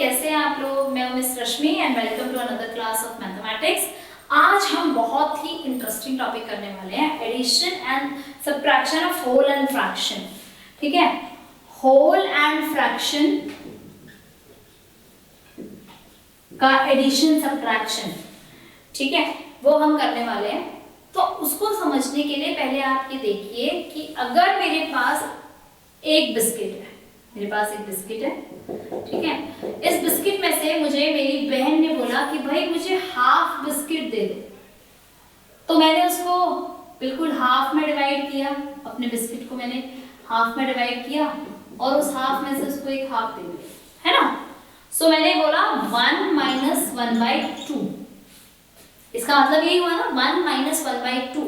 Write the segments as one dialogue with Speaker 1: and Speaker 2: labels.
Speaker 1: कैसे हैं आप लोग। मैं हूं miss Rashmi and welcome to another class of mathematics. आज हम बहुत ही इंटरेस्टिंग टॉपिक करने वाले हैं, addition and subtraction of whole and fraction. ठीक है, होल एंड फ्रैक्शन का एडिशन सब्ट्रैक्शन, ठीक है, वो हम करने वाले हैं। तो उसको समझने के लिए पहले आप ये देखिए कि अगर मेरे पास एक बिस्किट है, मेरे पास एक बिस्किट है, ठीक है, इस बिस्किट में से मुझे मेरी बहन ने बोला कि भाई मुझे हाफ बिस्किट दे दो, तो मैंने उसको बिल्कुल हाफ में डिवाइड किया, अपने बिस्किट को मैंने हाफ में डिवाइड किया और उस हाफ में से उसको एक हाफ दे दिया, है ना। सो मैंने बोला 1 माइनस 1/2, इसका मतलब यही हुआ ना, 1 माइनस 1/2,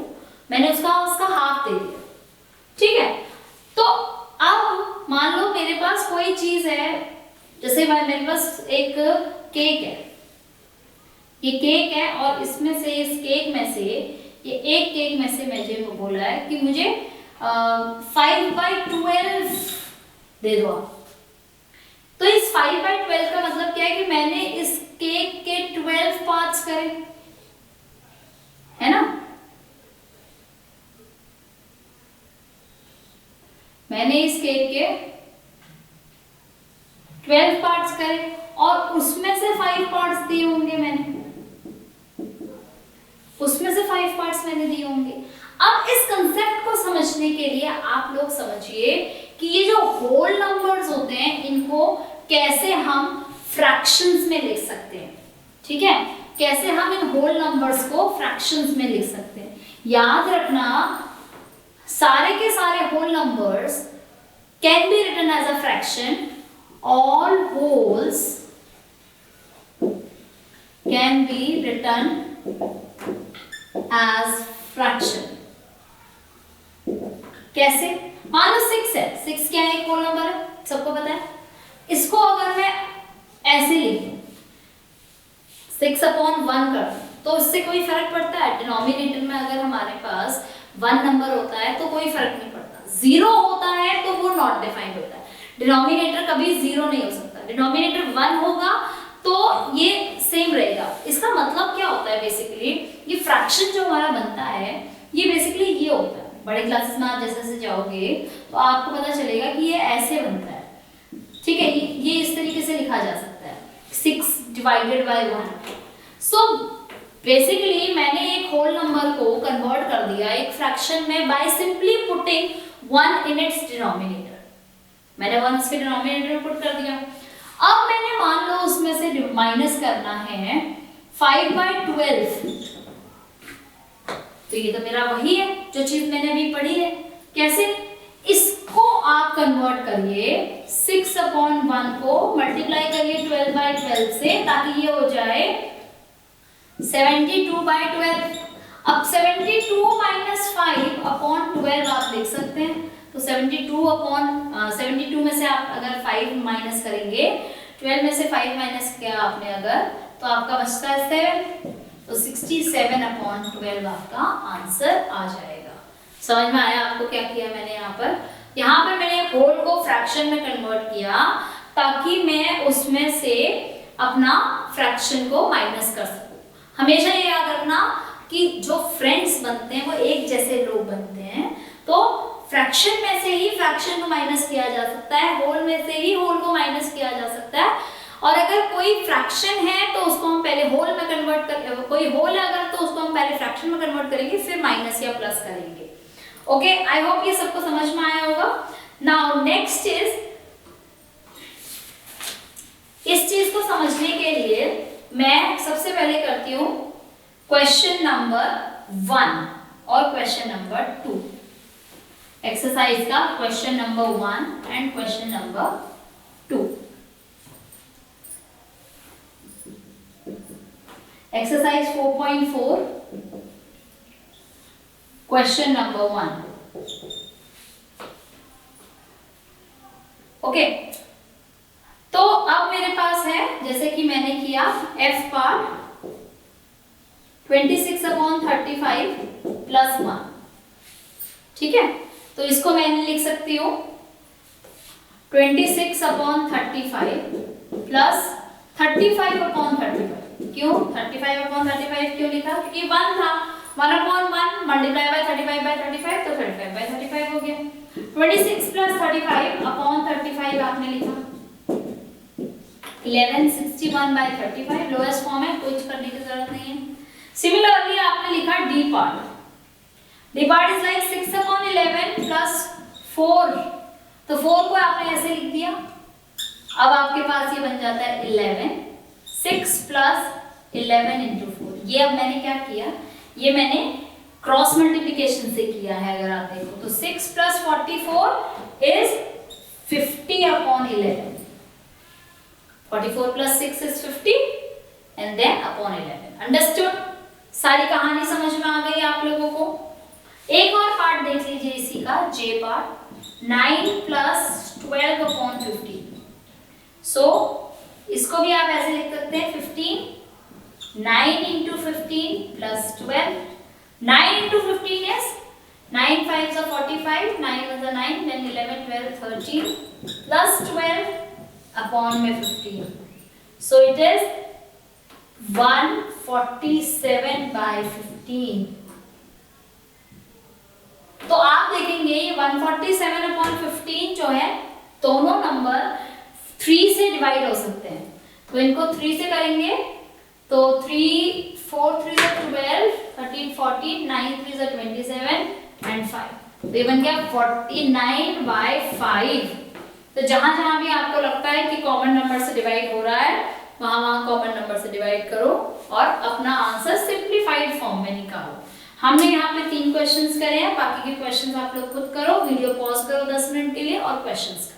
Speaker 1: मैंने उसका हाफ दे दिया। ठीक है, तो अब मान लो मेरे पास कोई चीज है, जैसे मेरे पास एक केक है, ये केक है और इसमें से, इस केक में से, ये एक केक में से मुझे बोला है कि मुझे 5/12 दे दो। तो इस 5/12 का मतलब क्या है कि मैंने इस केक के 12 पार्ट्स करे, है ना। मैंने इस केक के 12 पार्ट्स करे और उसमें से 5 पार्ट्स दिए होंगे मैंने, उसमें से 5 पार्ट्स मैंने दिए होंगे। अब इस कंसेप्ट को समझने के लिए आप लोग समझिए कि ये जो होल नंबर्स होते हैं इनको कैसे हम फ्रैक्शंस में लिख सकते हैं। ठीक है, कैसे हम इन होल नंबर्स को फ्रैक्शंस में लिख सकते हैं। याद रखना, सारे के सारे whole numbers can be written as a fraction, all wholes can be written as fraction. कैसे? मान लो 6 है, 6 क्या है, एक होल नंबर है, सबको पता है। इसको अगर मैं ऐसे लिखूं 6/1 कर, तो इससे कोई फर्क पड़ता है? डिनोमिनेटर में अगर हमारे पास 1 नंबर होता है तो कोई फर्क नहीं पड़ता, 0 होता है तो वो नॉट डिफाइंड होता है। डिनोमिनेटर कभी 0 नहीं हो सकता, डिनोमिनेटर 1 होगा तो ये सेम रहेगा। इसका मतलब क्या होता है, बेसिकली ये फ्रैक्शन जो हमारा बनता है ये बेसिकली ये होता है। बड़े क्लासेस में आप जैसे जैसे जाओगे तो आपको पता चलेगा कि ये ऐसे बनता है। ठीक है, ये इस तरीके से लिखा जा सकता है, 6/1। सो बेसिकली मैंने एक होल नंबर को कन्वर्ट कर दिया एक फ्रैक्शन में by simply putting 1 in its denominator. मैंने 1 इसके डिनोमिनेटर में पुट कर दिया। अब मैंने मान लो उसमें से माइनस करना है 5/12, तो ये तो मेरा वही है जो चीज मैंने अभी पढ़ी है। कैसे? इसको आप कन्वर्ट करिए 6/1 को मल्टीप्लाई करिए 12/12 से, ताकि ये हो जाए 72/12। अब 72 माइनस 5/12 आप लिख सकते हैं, तो 72 में से आप अगर 5 माइनस करेंगे, 12 में से 5 माइनस किया आपने अगर, तो आपका बचता है 7, तो 67/12 आपका आंसर आ जाएगा। समझ में आया आपको क्या किया मैंने यहाँ पर मैंने होल को फ्रैक्शन में कन्वर्ट किया ताकि मैं उसमें से अपना फ्रैक्शन को माइनस कर सकूं। हमेशा ये याद रखना कि जो फ्रेंड्स बनते हैं वो एक जैसे लोग बनते हैं, तो फ्रैक्शन में से ही फ्रैक्शन को माइनस किया जा सकता है, होल में से ही होल को माइनस किया जा सकता है। और अगर कोई फ्रैक्शन है तो उसको हम पहले होल में कन्वर्ट कर, कोई होल है अगर तो उसको हम पहले फ्रैक्शन में कन्वर्ट करेंगे, फिर माइनस या प्लस करेंगे। ओके, आई होप ये सबको समझ में आया होगा। नाउ नेक्स्ट इज, इस चीज को समझने के लिए मैं सबसे पहले करती हूं क्वेश्चन नंबर 1 और क्वेश्चन नंबर 2, एक्सरसाइज का question number 1 and question number 2। Exercise 4.4 question number 1। Okay, तो अब मेरे पास है, जैसे कि मैंने किया f पार्ट 26/35 प्लस 1। ठीक है, तो इसको मैंने लिख सकती हूँ 26/35 प्लस 35 अपॉन 35। क्यों 35 अपॉन 35 क्यों लिखा? क्योंकि 1 था, 1 अपॉन 1 मल्टीप्लाई बाय 35 बाय 35 तो 35 बाय 35 हो गया। 26 प्लस 35 अपॉन 35 आपने लिखा, 1161 बाय 35 लोएस्ट फॉर्म है, कुछ करने की जरूरत नहीं है। सिमिलरली आपने लिखा D part, D part is like 6 upon 11 plus 4, तो 4 को आपने ऐसे लिख दिया। अब आपके पास ये बन जाता है 11, 6 प्लस 11 इंटू 4। ये अब मैंने क्या किया, ये मैंने क्रॉस मल्टीप्लिकेशन से किया है। अगर आप देखो तो 6 plus 44 is 50 upon 11, 44 plus 6 is 50 and then upon 11। Understood? सारी कहानी समझ में आ गई आप लोगों को? एक और पार्ट देख लीजिए इसी का, जे पार्ट, 9 प्लस 12 अपॉन 15। सो इसको भी आप ऐसे लिख सकते हैं 15, 9 into 15 plus 12, 9 into 15 is 9 5s are 45, 9 is 9, then 11, 12, 13 plus 12 upon में 15. So it is 147 by 15. तो आप देखेंगे ये 147 अपॉन 15 जो है, दोनों नंबर 3 से डिवाइड हो सकते हैं। तो इनको 3 से करेंगे तो 3 4 3 is 12, 13 14, 9 3 is 27 and 5, तो ये बन गया 49 by 5। तो जहां जहां भी आपको लगता है कि कॉमन नंबर से डिवाइड हो रहा है, वहां वहां कॉमन नंबर से डिवाइड करो और अपना आंसर सिंप्लीफाइड फॉर्म में निकालो। हमने यहाँ पे 3 क्वेश्चंस करे हैं, बाकी के क्वेश्चंस आप लोग खुद करो, वीडियो पॉज करो 10 मिनट के लिए और क्वेश्चंस करो।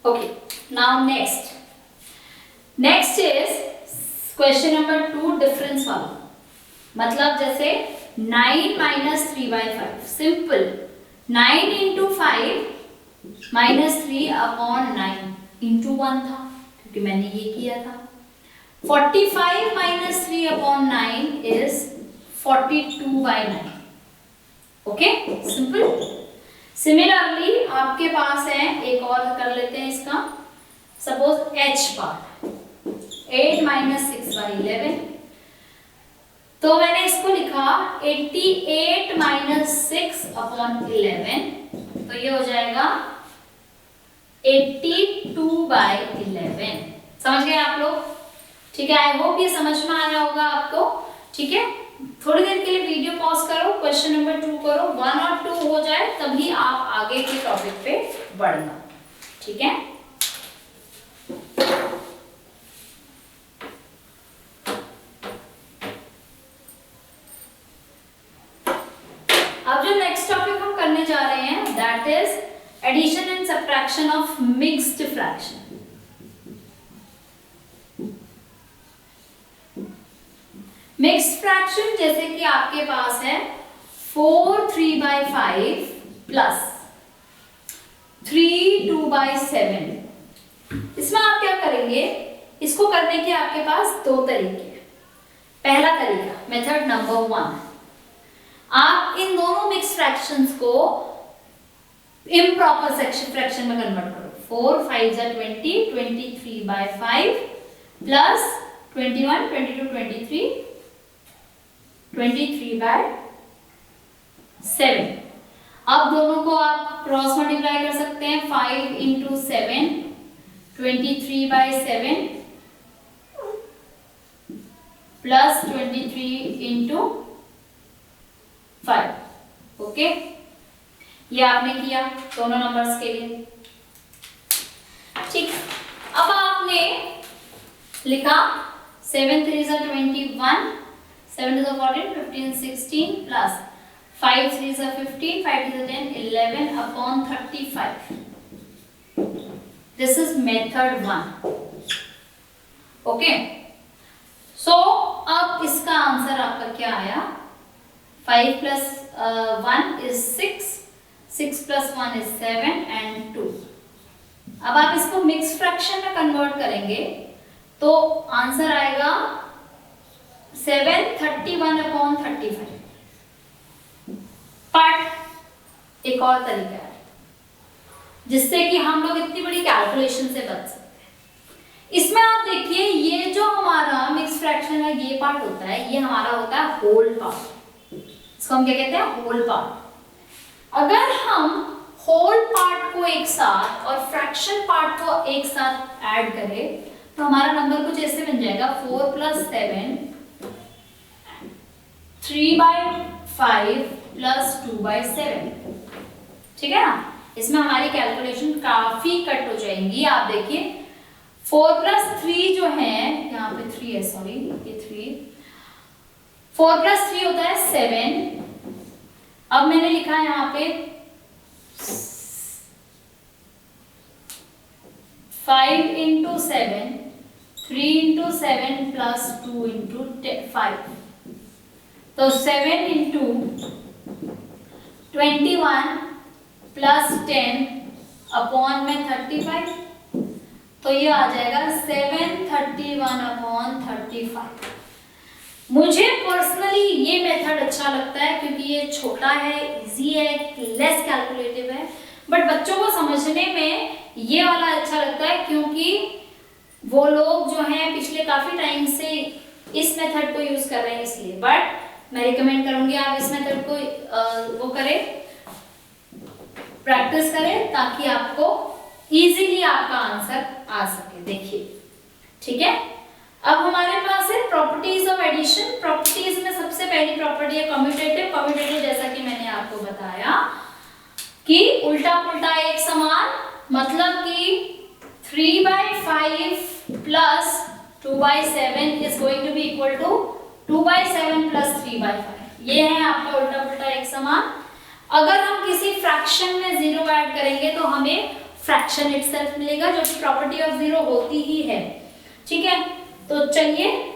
Speaker 1: Okay, now next is question number 2, difference वाला। मतलब जैसे 9 minus 3 by 5, simple 9 into 5 minus 3 upon 9 into 1 था, क्योंकि मैंने ये किया था। 45 minus 3 upon 9 is 42 by 9। Okay, simple. Similarly आपके पास है, एक और कर लेते हैं इसका, suppose h part 8 minus 6 by 11, तो मैंने इसको लिखा 88 minus 6 upon 11, तो ये हो जाएगा 82 by 11। समझ गए आप लोग? ठीक है, आई होप ये समझ में आया होगा आपको। ठीक है, थोड़ी देर के लिए वीडियो पॉज करो, क्वेश्चन नंबर 2 करो, 1 और 2 हो जाए तभी आप आगे के टॉपिक पे बढ़ना। ठीक है, अब जो नेक्स्ट टॉपिक हम करने जा रहे हैं that is addition and subtraction of mixed fraction. Mixed fraction जैसे कि आपके पास है 4 3 by 5 प्लस 3 2 by 7। इसमें आप क्या करेंगे, इसको करने के आपके पास 2 तरीके हैं। पहला तरीका, मेथड नंबर 1, आप इन दोनों मिक्स्ड फ्रैक्शंस को इम्प्रॉपर फ्रैक्शन में कन्वर्ट करो। 4 5 are 20, 23 by 5 प्लस 21 22 23 23 by 7। अब दोनों को आप क्रॉस मल्टीप्लाई कर सकते हैं, 5 into 7 23 by 7 plus 23 into 5। Okay, ये आपने किया दोनों नंबर्स के लिए। ठीक, अब आपने लिखा 7 3 are 21, 7 to the 14, 15 16 plus 5 3 are 15, 5 to the 10 11 upon 35। This is method 1। Okay, सो अब इसका आंसर आपका क्या आया, 5 plus 1 is 6, 6 plus 1 is 7 and 2। अब आप इसको मिक्स फ्रैक्शन में कन्वर्ट करेंगे तो आंसर आएगा 731/35। बट एक और तरीका है जिससे कि हम लोग इतनी बड़ी कैलकुलेशन से बच सकते हैं। इसमें आप देखिए, ये जो हमारा मिक्स फ्रैक्शन है, ये पार्ट होता है, ये हमारा होता है होल पार्ट। इसको हम क्या कहते हैं? Whole part. अगर हम होल पार्ट को एक साथ और फ्रैक्शन पार्ट को एक साथ ऐड करें तो हमारा नंबर कुछ ऐसे बन जाएगा, 4 + 7 3/5 + 2/7। ठीक है ना? इसमें हमारी कैलकुलेशन काफी कट हो जाएंगी। आप देखिए 4 + 3 जो है, यहाँ पे 3 है, सॉरी ये 3, 4 + 3 होता है 7। अब मैंने लिखा है यहाँ पे 5 × 7, 3 × 7 + 2 × 5, तो 7 × 21 + 10 अपॉन में 35, तो ये आ जाएगा 731/35। मुझे पर्सनली ये मेथड अच्छा लगता है क्योंकि ये छोटा है, इजी है, लेस कैलकुलेटिव है, बट बच्चों को समझने में ये वाला अच्छा लगता है क्योंकि वो लोग जो हैं पिछले काफी टाइम से इस मेथड को यूज कर रहे हैं, इसलिए। बट मैं रिकमेंड करूंगी आप इस मेथड को वो करें, प्रैक्टिस करें, ताकि आपको इजीली आपका आंसर आ सके। देखिए, ठीक है। अब हमारे पास है प्रॉपर्टीज ऑफ एडिशन। प्रॉपर्टीज में सबसे पहली प्रॉपर्टी है कम्यूटेटिव। कम्यूटेटिव जैसा कि मैंने आपको बताया कि उल्टा पुल्टा एक समान, मतलब कि 3/5 + 2/7 is going to be equal to 2/7 + 3/5। ये है आपका उल्टा पुल्टा एक समान। अगर हम किसी फ्रैक्शन में 0 ऐड करेंगे तो हमें फ्रैक्शन इटसेल्फ मिलेगा, जो कि प्रॉपर्टी ऑफ 0 होती ही है। ठीक है, तो चलिए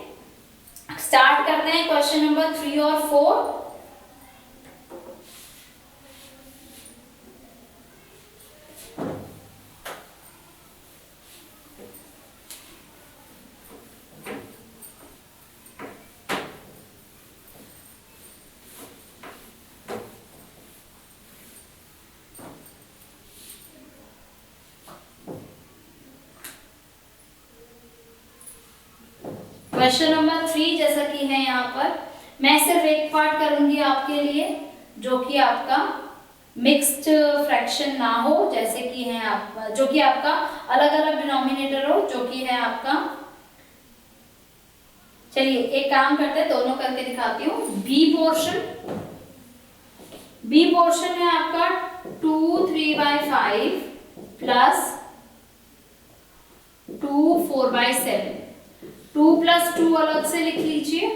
Speaker 1: स्टार्ट करते हैं क्वेश्चन नंबर 3 और 4। क्वेश्चन नंबर 3 जैसा कि है यहाँ पर, मैं सिर्फ एक पार्ट करूंगी आपके लिए, जो कि आपका मिक्स्ड फ्रैक्शन ना हो, जैसे कि है आपका, जो कि आपका अलग अलग डिनोमिनेटर हो, जो कि है आपका। चलिए एक काम करते हैं, दोनों करके दिखाती हूँ। बी पोर्शन है आपका 2 3/5 + 2 4/7। 2 + 2 अलग से लिख लीजिए,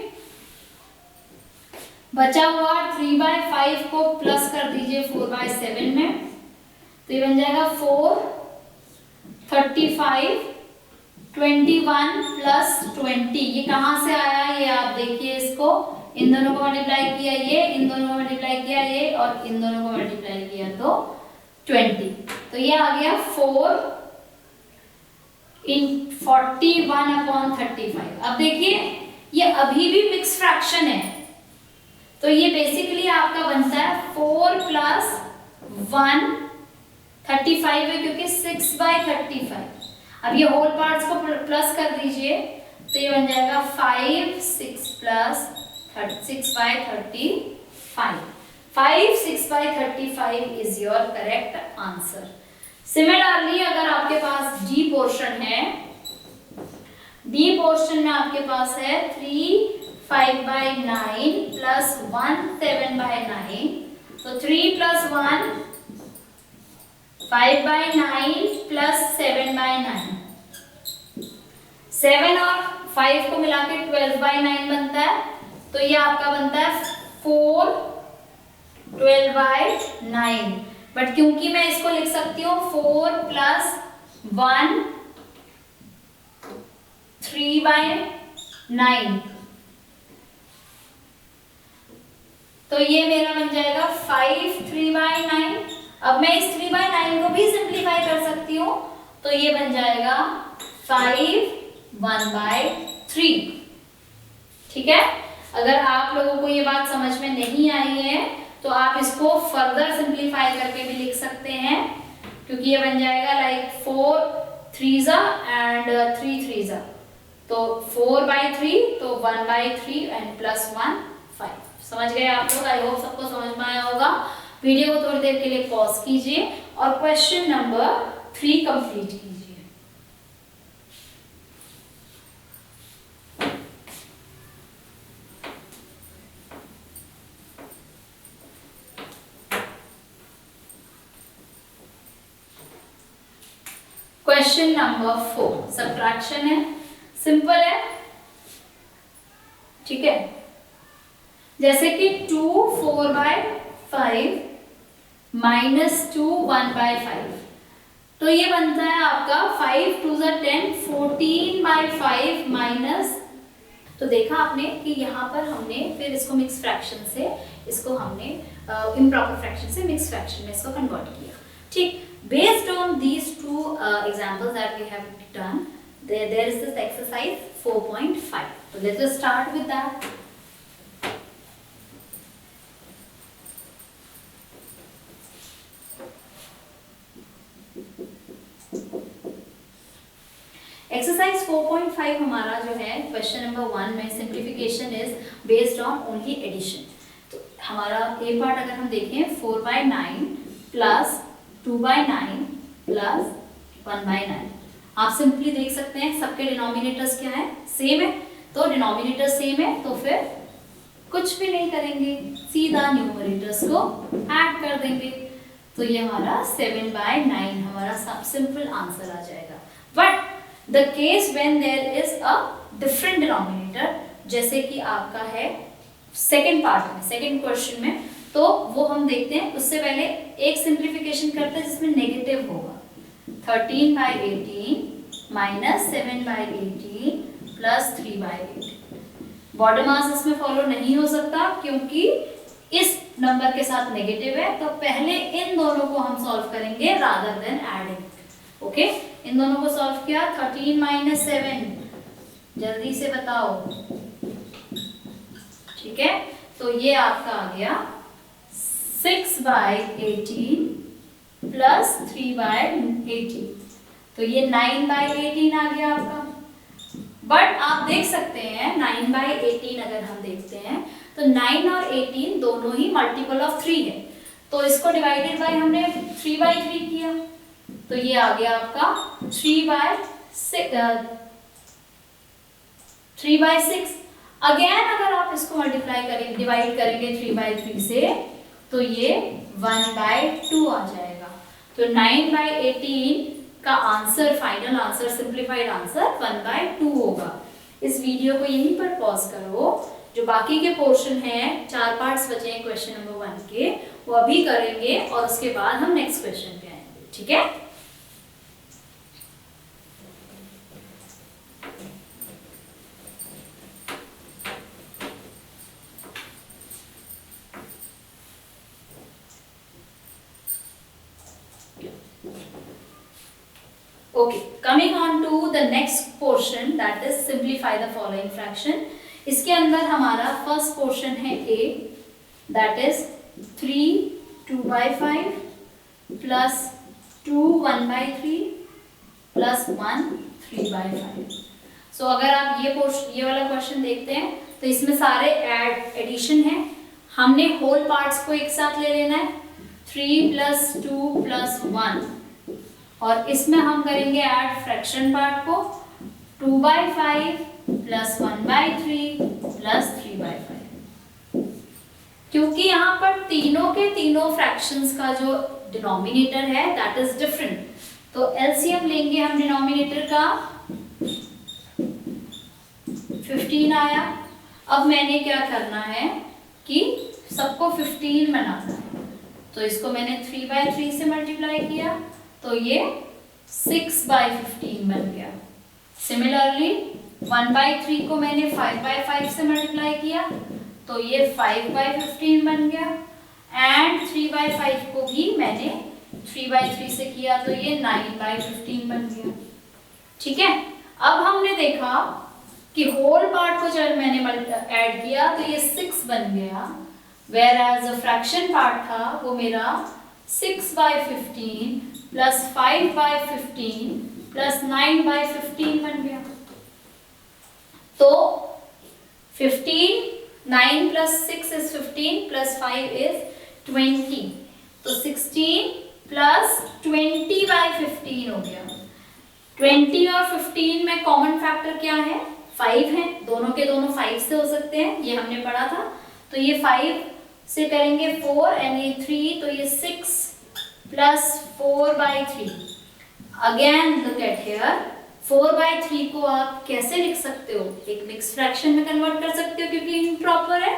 Speaker 1: बचा हुआ 3/5 को प्लस कर दीजिए 4/7 में, तो ये बन जाएगा 4 35 21 + 20। ये कहां से आया, ये आप देखिए, इसको इन दोनों को मल्टीप्लाई किया, ये इन दोनों को मल्टीप्लाई किया, ये और इन दोनों को मल्टीप्लाई किया, तो 20। तो ये आ गया 4 × 41/35। अब देखिए ये अभी भी मिक्स फ्रैक्शन है, तो ये बेसिकली आपका बनता है 4 + 1 35 है, क्योंकि 6/35। अब ये होल पार्ट्स को प्लस कर दीजिए, तो ये बन जाएगा 5 6 + 6/35। 5 6/35 is your correct answer. Similarly अगर आपके पास डी पोर्शन है, डी पोर्शन में आपके पास है 3 5/9 + 1 7/9, तो 3 + 1 5/9 + 7/9। 7 और 5 को मिला के 12/9 बनता है, तो ये आपका बनता है 4 12/9। बट क्योंकि मैं इसको लिख सकती हूँ 4 + 1 3/9, तो ये मेरा बन जाएगा 5 3/9। अब मैं इस 3/9 को भी सिंप्लीफाई कर सकती हूँ, तो ये बन जाएगा 5 1/3। ठीक है, अगर आप लोगों को ये बात समझ में नहीं आई है तो आप इसको फर्दर सिंप्लीफाई करके भी लिख सकते हैं, क्योंकि ये बन जाएगा लाइक 4 3s एंड 3 3s, तो 4/3 तो 1/3 एंड +1 5। समझ गए आप लोग? आई होप सबको समझ में आया होगा। वीडियो को थोड़ी देर के लिए पॉज कीजिए और क्वेश्चन नंबर 3 कंप्लीट कीजिए। क्वेश्चन नंबर 4 सब्ट्रैक्शन है, सिंपल है, ठीक है। जैसे कि 2 4/5 -2 1/5, तो ये बनता है आपका 5 2 10 14/5 माइनस। तो देखा आपने कि यहाँ पर हमने फिर इसको मिक्स फ्रैक्शन से, इसको हमने इम्प्रॉपर फ्रैक्शन से मिक्स फ्रैक्शन में इसको कन्वर्ट किया, ठीक। Based on these two examples that we have done, there is this exercise 4.5. So let us start with that. Exercise 4.5 हमारा जो है क्वेश्चन नंबर 1 में simplification is based on only addition. तो हमारा ए पार्ट अगर हम देखें 4/9 प्लस 2/9 प्लस 1/9, आप सिंपली देख सकते हैं सबके डिनोमिनेटर्स क्या है, सेम है। तो डिनोमिनेटर सेम है तो फिर कुछ भी नहीं करेंगे, सीधा न्यूमरेटर्स को ऐड कर देंगे। तो ये हमारा 7/9 हमारा सब सिंपल आंसर आ जाएगा। But the case when there is a different denominator, जैसे कि आपका है सेकंड पार्ट में, सेकंड क्वेश्चन में, तो वो हम देखते हैं। उससे पहले एक सिंप्लीफिकेशन करते हैं जिसमें नेगेटिव होगा। 13/18 माइनस 7/18 प्लस 3/8। बॉर्डर मास इसमें फॉलो नहीं हो सकता क्योंकि इस नंबर के साथ नेगेटिव है, तो पहले इन दोनों को हम सॉल्व करेंगे रादर देन एडिंग। ओके, इन दोनों को सॉल्व किया। 13 - 7, जल्दी से बताओ, ठीक है। तो ये आपका आ गया 6/18 प्लस 3/18, तो ये 9/18 आ गया आपका। बट आप देख सकते हैं 9/18 अगर हम देखते हैं तो 9 और 18 दोनों ही मल्टीपल ऑफ 3 है, तो इसको डिवाइडेड बाय हमने 3/3 किया, तो ये आ गया आपका 3/6। अगेन अगर आप इसको मल्टीप्लाई करेंगे, डिवाइड करेंगे 3/3 से, तो ये 1/2 आ जाएगा। तो 9/18 का answer, final answer, simplified answer 1/2 होगा। इस वीडियो को यहीं पर पॉज करो, जो बाकी के पोर्शन हैं, 4 पार्ट्स बचे हैं क्वेश्चन नंबर 1 के, वो अभी करेंगे और उसके बाद हम नेक्स्ट क्वेश्चन पे आएंगे, ठीक है। Okay, coming on to the next portion, that is simplify the following fraction. इसके अंदर हमारा फर्स्ट पोर्शन है A, that is 3 2/5 plus 2 1/3 plus 1 3/5। So अगर आप ये वाला क्वेश्चन देखते हैं तो इसमें सारे एडिशन है, हमने होल पार्ट्स को एक साथ ले लेना है, 3 + 2 + 1, और इसमें हम करेंगे ऐड फ्रैक्शन पार्ट को, 2/5 प्लस 1/3 प्लस 3/5। क्योंकि यहाँ पर तीनों के तीनों फ्रैक्शंस का जो डिनोमिनेटर है दैट इज डिफरेंट, तो एलसीएम लेंगे हम डिनोमिनेटर का, 15 आया। अब मैंने क्या करना है कि सबको 15 बनाना है, तो इसको मैंने 3/3 से मल्टीप्लाई किया, तो ये 6/15 बन गया। सिमिलरली 1/3 को मैंने 5/5 से मल्टीप्लाई किया, तो ये 5/15 बन गया, एंड 3/5 को भी मैंने 3/3 से किया, तो ये 9/15 बन गया, ठीक है। अब हमने देखा कि होल पार्ट को जब मैंने ऐड किया तो ये 6 बन गया, वेयर एज जो फ्रैक्शन पार्ट था वो मेरा 6/15 प्लस 5/15 प्लस 9/15 बन गया। तो 15, 9 प्लस 6 इज 15 प्लस 5 इज 20, तो 16 प्लस 20/15 हो गया। 20 और 15 में कॉमन फैक्टर क्या है? 5 है, दोनों के दोनों 5 से हो सकते हैं, ये हमने पढ़ा था। तो ये 5 से करेंगे 4 एंड ये 3, तो ये 6 plus 4/3। Again look at here, 4/3 को आप कैसे लिख सकते हो? एक मिक्स फ्रैक्शन में कन्वर्ट कर सकते हो क्योंकि इम्प्रॉपर है।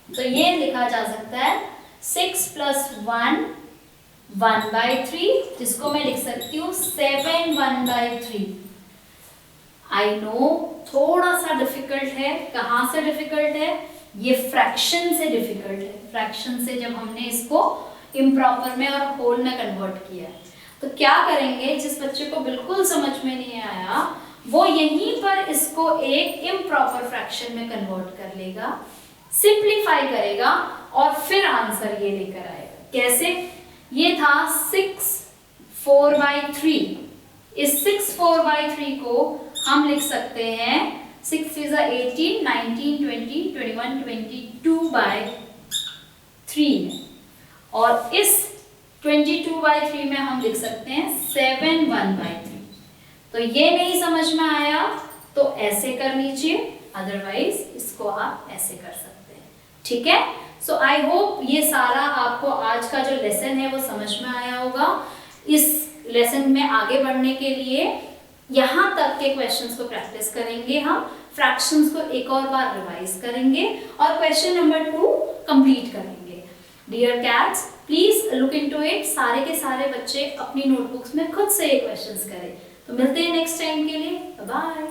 Speaker 1: तो ये लिखा जा सकता है 6 प्लस 1 1/3, जिसको मैं लिख सकती हूँ 7 1/3। आई नो थोड़ा सा डिफिकल्ट है। कहाँ से डिफिकल्ट है? ये फ्रैक्शन से डिफिकल्ट है। फ्रैक्शन से जब हमने इसको इम्प्रॉपर में और होल में कन्वर्ट किया है, तो क्या करेंगे, जिस बच्चे को बिल्कुल समझ में नहीं आया वो यहीं पर इसको एक इम्प्रॉपर फ्रैक्शन में कन्वर्ट कर लेगा, सिंप्लीफाई करेगा और फिर आंसर ये लेकर आएगा। कैसे? ये था 6 4/3। इस 6 4/3 को हम लिख सकते हैं 6 3 18 19 20 21 22/3 और इस 22/3 में हम लिख सकते हैं 7 1/3। तो ये नहीं समझ में आया तो ऐसे कर लीजिए, अदरवाइज इसको आप ऐसे कर सकते हैं। ठीक है? सो आई होप ये सारा आपको आज का जो लेसन है वो समझ में आया होगा। इस लेसन में आगे बढ़ने के लिए यहाँ तक के क्वेश्चंस को प्रैक्टिस करेंगे, हम फ्रैक्शंस को एक और बार रिवाइज करेंगे और क्वेश्चन नंबर 2 कंप्लीट करेंगे। Dear cats, please look into it. सारे के सारे बच्चे अपनी नोटबुक्स में खुद से ये क्वेश्चंस करें। तो मिलते हैं नेक्स्ट टाइम के लिए। बाय।